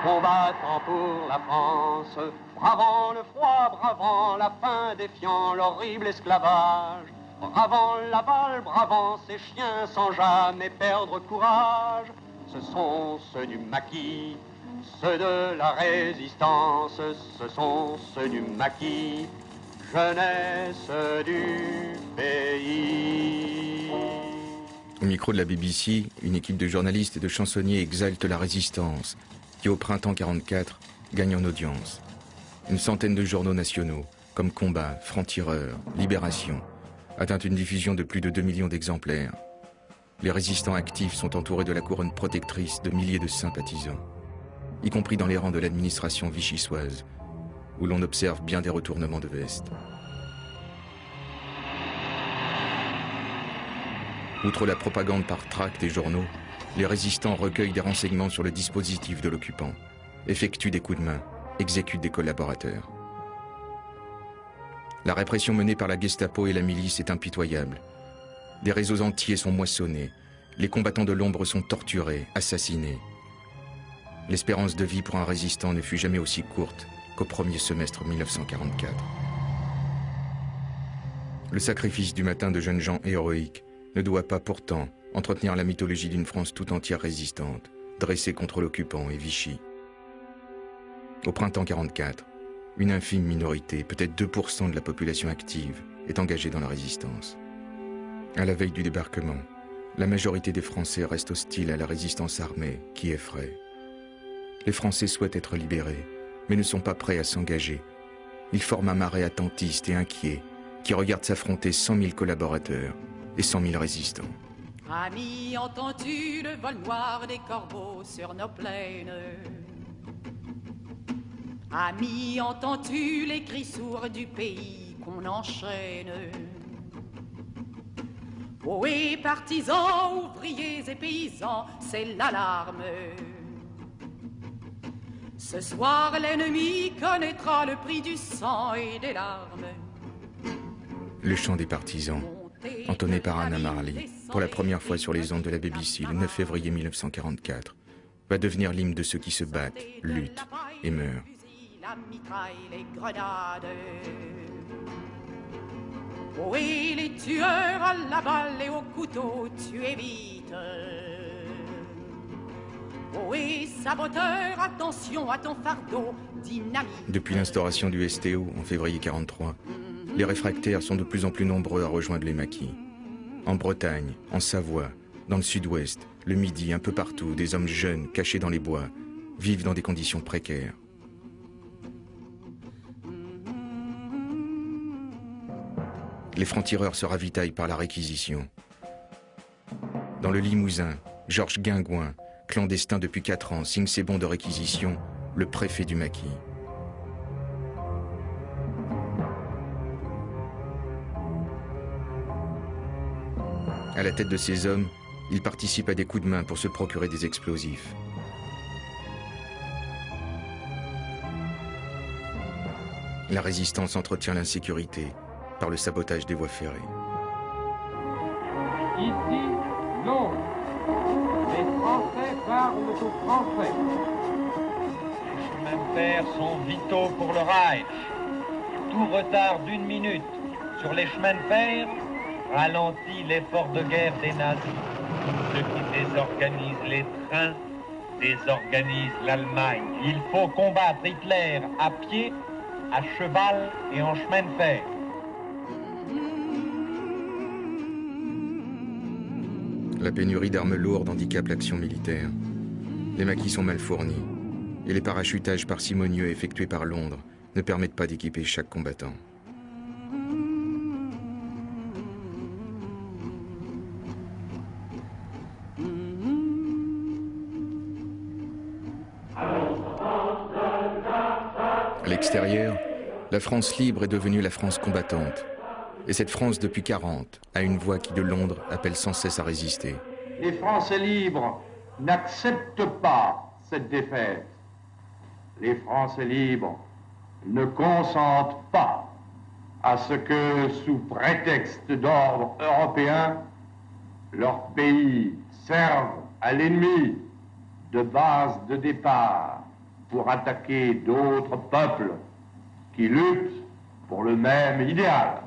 Combattant pour la France, bravant le froid, bravant la faim, défiant l'horrible esclavage, bravant la balle, bravant ces chiens sans jamais perdre courage. Ce sont ceux du maquis, ceux de la résistance, ce sont ceux du maquis, jeunesse du pays. Au micro de la BBC, une équipe de journalistes et de chansonniers exalte la résistance, qui au printemps 44 gagne en audience. Une centaine de journaux nationaux, comme Combat, Franc-Tireur, Libération, atteint une diffusion de plus de 2 millions d'exemplaires. Les résistants actifs sont entourés de la couronne protectrice de milliers de sympathisants, y compris dans les rangs de l'administration vichysoise, où l'on observe bien des retournements de veste. Outre la propagande par tract des journaux, les résistants recueillent des renseignements sur le dispositif de l'occupant, effectuent des coups de main, exécutent des collaborateurs. La répression menée par la Gestapo et la milice est impitoyable. Des réseaux entiers sont moissonnés, les combattants de l'ombre sont torturés, assassinés. L'espérance de vie pour un résistant ne fut jamais aussi courte qu'au premier semestre 1944. Le sacrifice du matin de jeunes gens héroïques ne doit pas pourtant entretenir la mythologie d'une France tout entière résistante, dressée contre l'occupant et Vichy. Au printemps 44, une infime minorité, peut-être 2% de la population active, est engagée dans la résistance. À la veille du débarquement, la majorité des Français reste hostile à la résistance armée qui effraie. Les Français souhaitent être libérés, mais ne sont pas prêts à s'engager. Ils forment un marais attentiste et inquiet qui regarde s'affronter 100 000 collaborateurs et 100 000 résistants. Amis, entends-tu le vol noir des corbeaux sur nos plaines? Amis, entends-tu les cris sourds du pays qu'on enchaîne? Ohé, partisans, ouvriers et paysans, c'est l'alarme. Ce soir, l'ennemi connaîtra le prix du sang et des larmes. Le chant des partisans, entonné par Anna Marley, pour la première fois sur les ondes de la BBC le 9 février 1944, va devenir l'hymne de ceux qui se battent, luttent et meurent. La mitraille, les grenades. Oh, et les tueurs à la balle et au couteau, tu évites. Oh, et saboteur, attention à ton fardeau, dynamite. Depuis l'instauration du STO en février 1943, les réfractaires sont de plus en plus nombreux à rejoindre les maquis. En Bretagne, en Savoie, dans le sud-ouest, le Midi, un peu partout, des hommes jeunes, cachés dans les bois, vivent dans des conditions précaires. Les francs-tireurs se ravitaillent par la réquisition. Dans le Limousin, Georges Guingouin, clandestin depuis 4 ans, signe ses bons de réquisition, le préfet du maquis. À la tête de ces hommes, il participe à des coups de main pour se procurer des explosifs. La résistance entretient l'insécurité par le sabotage des voies ferrées. Ici, non. Les Français parlent aux Français. Les chemins de fer sont vitaux pour le Reich. Tout retard d'1 minute sur les chemins de fer ralentit l'effort de guerre des nazis. Ceux qui désorganisent les trains désorganisent l'Allemagne. Il faut combattre Hitler à pied, à cheval et en chemin de fer. La pénurie d'armes lourdes handicape l'action militaire. Les maquis sont mal fournis et les parachutages parcimonieux effectués par Londres ne permettent pas d'équiper chaque combattant. À l'extérieur, la France libre est devenue la France combattante. Et cette France, depuis 40, a une voix qui, de Londres, appelle sans cesse à résister. Les Français libres n'acceptent pas cette défaite. Les Français libres ne consentent pas à ce que, sous prétexte d'ordre européen, leur pays serve à l'ennemi de base de départ. pour attaquer d'autres peuples qui luttent pour le même idéal.